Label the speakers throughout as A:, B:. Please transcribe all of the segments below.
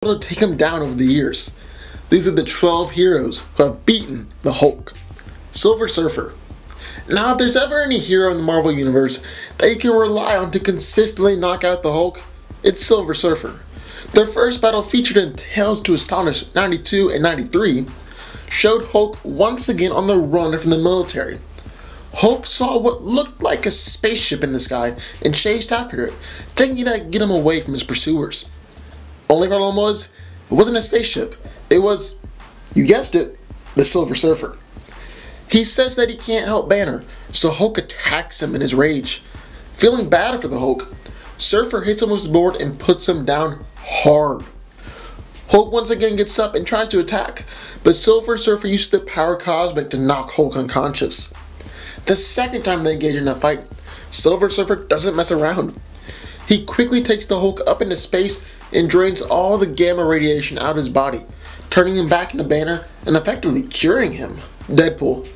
A: able to take him down over the years. These are the 12 heroes who have beaten the Hulk. Silver Surfer. Now, if there's ever any hero in the Marvel Universe that you can rely on to consistently knock out the Hulk, it's Silver Surfer. Their first battle, featured in Tales to Astonish 92 and 93, showed Hulk once again on the run from the military. Hulk saw what looked like a spaceship in the sky and chased after it, thinking that would get him away from his pursuers. Only problem was, it wasn't a spaceship. It was, you guessed it, the Silver Surfer. He says that he can't help Banner, so Hulk attacks him in his rage. Feeling bad for the Hulk, Surfer hits him with his board and puts him down hard. Hulk once again gets up and tries to attack, but Silver Surfer uses the power cosmic to knock Hulk unconscious. The second time they engage in a fight, Silver Surfer doesn't mess around. He quickly takes the Hulk up into space and drains all the gamma radiation out of his body, turning him back into Banner and effectively curing him. Deadpool.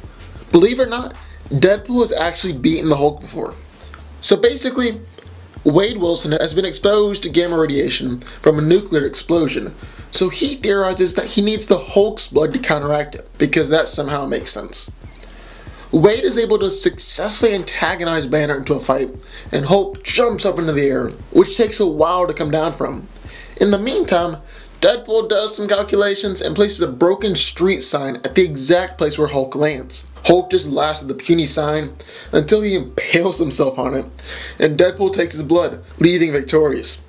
A: Believe it or not, Deadpool has actually beaten the Hulk before. So basically, Wade Wilson has been exposed to gamma radiation from a nuclear explosion, so he theorizes that he needs the Hulk's blood to counteract it, because that somehow makes sense. Wade is able to successfully antagonize Banner into a fight, and Hulk jumps up into the air, which takes a while to come down from. In the meantime, Deadpool does some calculations and places a broken street sign at the exact place where Hulk lands. Hulk just laughs at the puny sign until he impales himself on it, and Deadpool takes his blood, leaving victorious.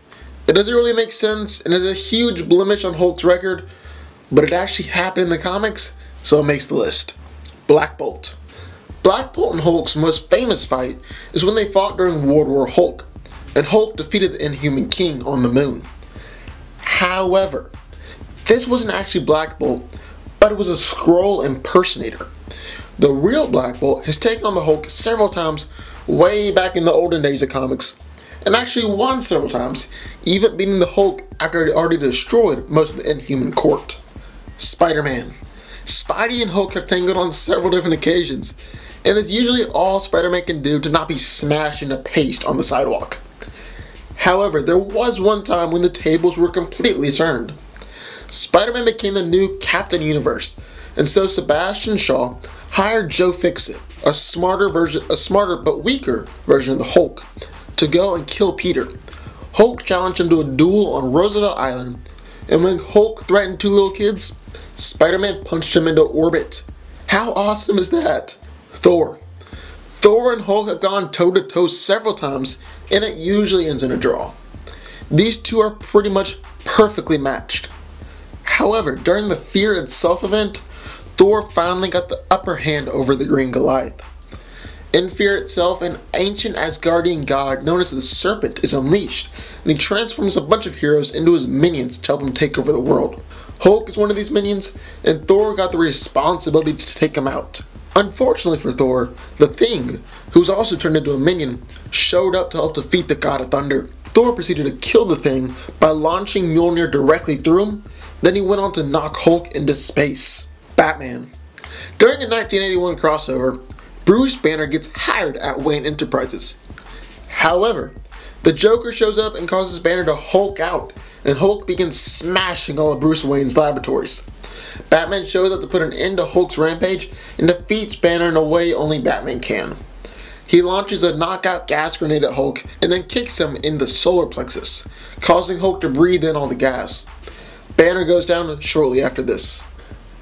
A: It doesn't really make sense and is a huge blemish on Hulk's record, but it actually happened in the comics, so it makes the list. Black Bolt. Black Bolt and Hulk's most famous fight is when they fought during World War Hulk, and Hulk defeated the Inhuman King on the moon. However, this wasn't actually Black Bolt, but it was a Skrull impersonator. The real Black Bolt has taken on the Hulk several times way back in the olden days of comics, and actually won several times, even beating the Hulk after it had already destroyed most of the Inhuman court. Spider-Man. Spidey and Hulk have tangled on several different occasions, and it's usually all Spider-Man can do to not be smashed into paste on the sidewalk. However, there was one time when the tables were completely turned. Spider-Man became the new Captain Universe, and so Sebastian Shaw hired Joe Fixit, a smarter but weaker version of the Hulk, to go and kill Peter. Hulk challenged him to a duel on Roosevelt Island, and when Hulk threatened two little kids, Spider-Man punched him into orbit. How awesome is that? Thor. Thor and Hulk have gone toe-to-toe several times, and it usually ends in a draw. These two are pretty much perfectly matched. However, during the Fear Itself event, Thor finally got the upper hand over the Green Goliath. In Fear Itself, an ancient Asgardian god known as the Serpent is unleashed, and he transforms a bunch of heroes into his minions to help him take over the world. Hulk is one of these minions, and Thor got the responsibility to take him out. Unfortunately for Thor, the Thing, who's also turned into a minion, showed up to help defeat the God of Thunder. Thor proceeded to kill the Thing by launching Mjolnir directly through him, then he went on to knock Hulk into space. Batman. During a 1981 crossover, Bruce Banner gets hired at Wayne Enterprises. However, the Joker shows up and causes Banner to Hulk out, and Hulk begins smashing all of Bruce Wayne's laboratories. Batman shows up to put an end to Hulk's rampage and defeats Banner in a way only Batman can. He launches a knockout gas grenade at Hulk and then kicks him in the solar plexus, causing Hulk to breathe in all the gas. Banner goes down shortly after this.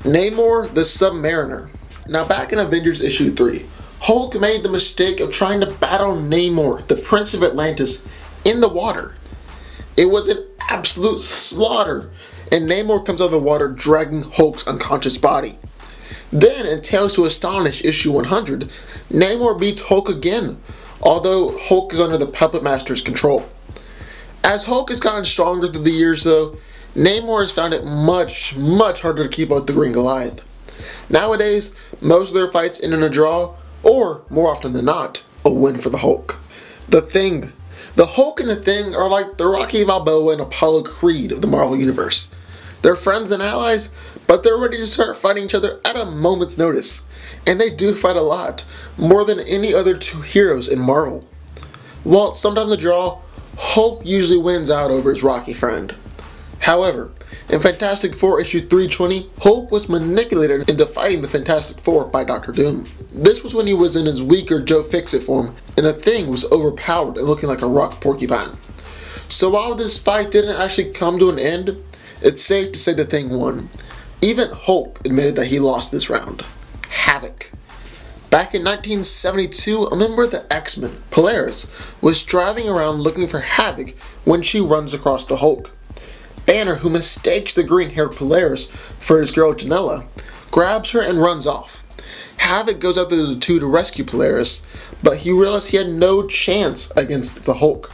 A: Namor the Submariner. Now, back in Avengers issue 3, Hulk made the mistake of trying to battle Namor, the Prince of Atlantis, in the water. It was an absolute slaughter, and Namor comes out of the water dragging Hulk's unconscious body. Then, in Tales to Astonish issue 100, Namor beats Hulk again, although Hulk is under the Puppet Master's control. As Hulk has gotten stronger through the years though, Namor has found it much harder to keep up with the Green Goliath. Nowadays, most of their fights end in a draw, or, more often than not, a win for the Hulk. The Thing. The Hulk and the Thing are like the Rocky Balboa and Apollo Creed of the Marvel Universe. They're friends and allies, but they're ready to start fighting each other at a moment's notice. And they do fight a lot, more than any other two heroes in Marvel. While it's sometimes a draw, Hulk usually wins out over his Rocky friend. However, in Fantastic Four issue 320, Hulk was manipulated into fighting the Fantastic Four by Doctor Doom. This was when he was in his weaker Joe Fixit form, and the Thing was overpowered and looking like a rock porcupine. So while this fight didn't actually come to an end, it's safe to say the Thing won. Even Hulk admitted that he lost this round. Havoc. Back in 1972, a member of the X-Men, Polaris, was driving around looking for Havoc when she runs across the Hulk. Banner, who mistakes the green-haired Polaris for his girl Janela, grabs her and runs off. Havoc goes after the two to rescue Polaris, but he realized he had no chance against the Hulk.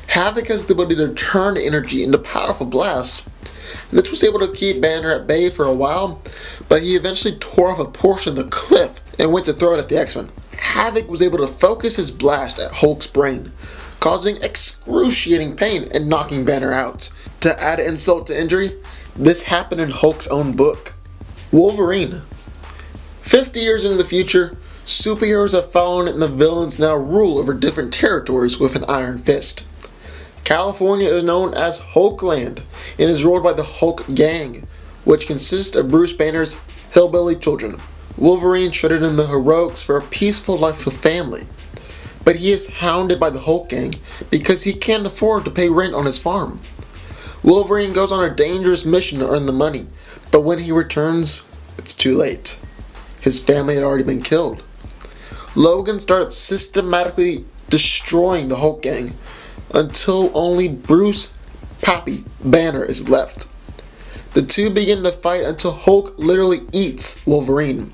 A: Havoc has the ability to turn energy into powerful blasts. This was able to keep Banner at bay for a while, but he eventually tore off a portion of the cliff and went to throw it at the X-Men. Havoc was able to focus his blast at Hulk's brain, causing excruciating pain and knocking Banner out. To add insult to injury, this happened in Hulk's own book. Wolverine. 50 years into the future, superheroes have fallen and the villains now rule over different territories with an iron fist. California is known as Hulkland and is ruled by the Hulk Gang, which consists of Bruce Banner's hillbilly children. Wolverine traded in the heroics for a peaceful life with family, but he is hounded by the Hulk Gang because he can't afford to pay rent on his farm. Wolverine goes on a dangerous mission to earn the money, but when he returns, it's too late. His family had already been killed. Logan starts systematically destroying the Hulk Gang until only Bruce Pappy Banner is left. The two begin to fight until Hulk literally eats Wolverine.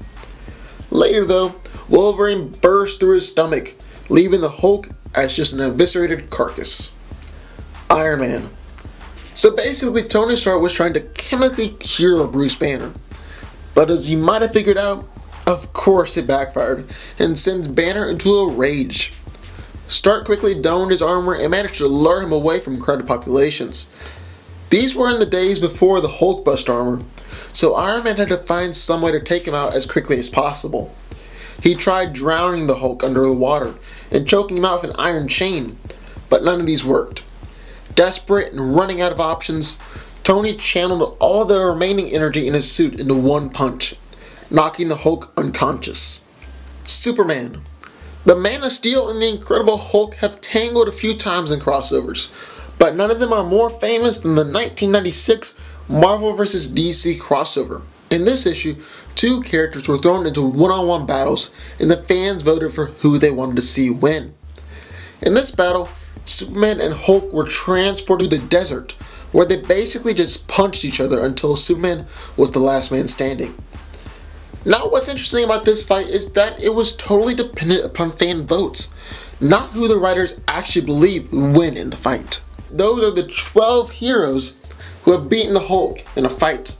A: Later though, Wolverine bursts through his stomach, leaving the Hulk as just an eviscerated carcass. Iron Man. So basically Tony Stark was trying to chemically cure Bruce Banner. But as you might have figured out, of course it backfired and sends Banner into a rage. Stark quickly donned his armor and managed to lure him away from crowded populations. These were in the days before the Hulk bust armor, so Iron Man had to find some way to take him out as quickly as possible. He tried drowning the Hulk under the water and choking him out with an iron chain, but none of these worked. Desperate and running out of options, Tony channeled all the remaining energy in his suit into one punch, knocking the Hulk unconscious. Superman. The Man of Steel and the Incredible Hulk have tangled a few times in crossovers, but none of them are more famous than the 1996 Marvel vs. DC crossover. In this issue, two characters were thrown into one-on-one battles, and the fans voted for who they wanted to see win. In this battle, Superman and Hulk were transported to the desert, where they basically just punched each other until Superman was the last man standing. Now what's interesting about this fight is that it was totally dependent upon fan votes, not who the writers actually believe would win in the fight. Those are the 12 heroes who have beaten the Hulk in a fight.